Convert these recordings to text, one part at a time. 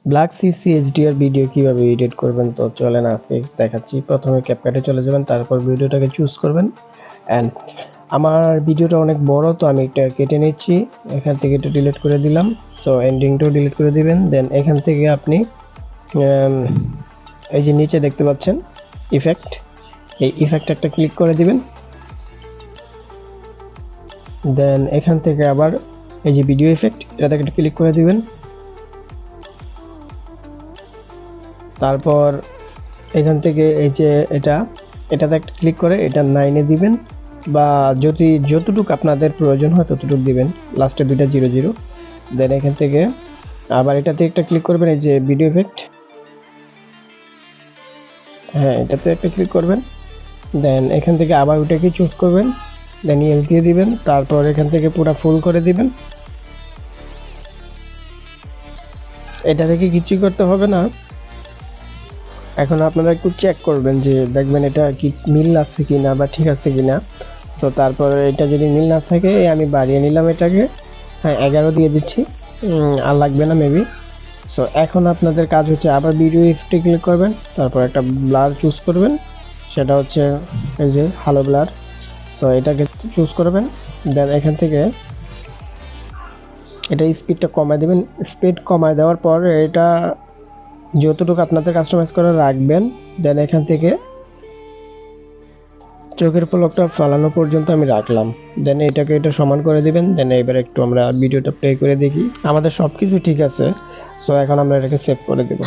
Black CC HDR video কিভাবে edit করবেন তো চলেন আজকে দেখাচ্ছি। প্রথমে ক্যাপকাটে চলে যাবেন, তারপর ভিডিওটাকে চুজ করবেন। অ্যান্ড আমার ভিডিওটা অনেক বড়, তো আমি এটা কেটে নিচ্ছি। এখান থেকে এটা ডিলিট করে দিলাম। সো এন্ডিংটাও ডিলিট করে দিবেন। দেন এখান থেকে আপনি এই যে নিচে দেখতে পাচ্ছেন ইফেক্ট, এই ইফেক্ট একটা ক্লিক করে দিবেন। দেন এখান থেকে আবার এই যে ভিডিও ইফেক্ট, এটাতে একটা ক্লিক করে দিবেন। তারপর এখান থেকে এই যে এটাতে একটা ক্লিক করে এটা 9 দিবেন, বা যতটুকু আপনাদের প্রয়োজন হয় ততটুকু দিবেন। লাস্টে 2টা 00। দেন এখান থেকে আবার এটাতে একটা ক্লিক করবেন, এই যে ভিডিও ইফেক্ট, হ্যাঁ এটাতে একটা ক্লিক করবেন। দেন এখান থেকে আবার ওটাকে চুজ করবেন, দেন ইয়েস দিয়ে দিবেন। তারপর এখান থেকে পুরো ফুল করে দিবেন। এটা থেকে কিছুই করতে হবে না। এখন আপনারা একটু চেক করবেন যে দেখবেন এটা কি মিল আছে কিনা বা ঠিক আছে কিনা। সো তারপরে এটা যদি মিল না থাকে আমি বাড়িয়ে নিলাম এটাকে, হ্যাঁ 11 দিয়ে দিচ্ছি, আর লাগবে না মেবি। সো এখন আপনাদের কাজ হচ্ছে আবার ভিডিও ইফেক্টে ক্লিক করবেন, তারপর একটা ব্লার চুজ করবেন, সেটা হচ্ছে এই যে হ্যালো ব্লার। সো এটাকে চুজ করবেন। দেন এখান থেকে এটা স্পিডটা কমায় দেবেন। স্পিড কমায় দেওয়ার পর এটা যতটুকু আপনাদের কাস্টমাইজ করে রাখবেন। দেন এখান থেকে চোখের পলকটা ফালানো পর্যন্ত আমি রাখলাম। দেন এটা সমান করে দিবেন। দেন এবার একটু আমরা ভিডিওটা প্লে করে দেখি। আমাদের সবকিছু ঠিক আছে। সো এখন আমরা এটাকে সেভ করে দেব।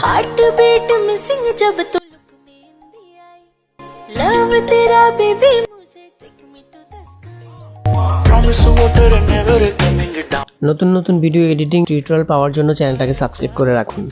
নতুন নতুন ভিডিও এডিটিং টিউটোরিয়াল পাওয়ার জন্য চ্যানেলটাকে সাবস্ক্রাইব করে রাখুন।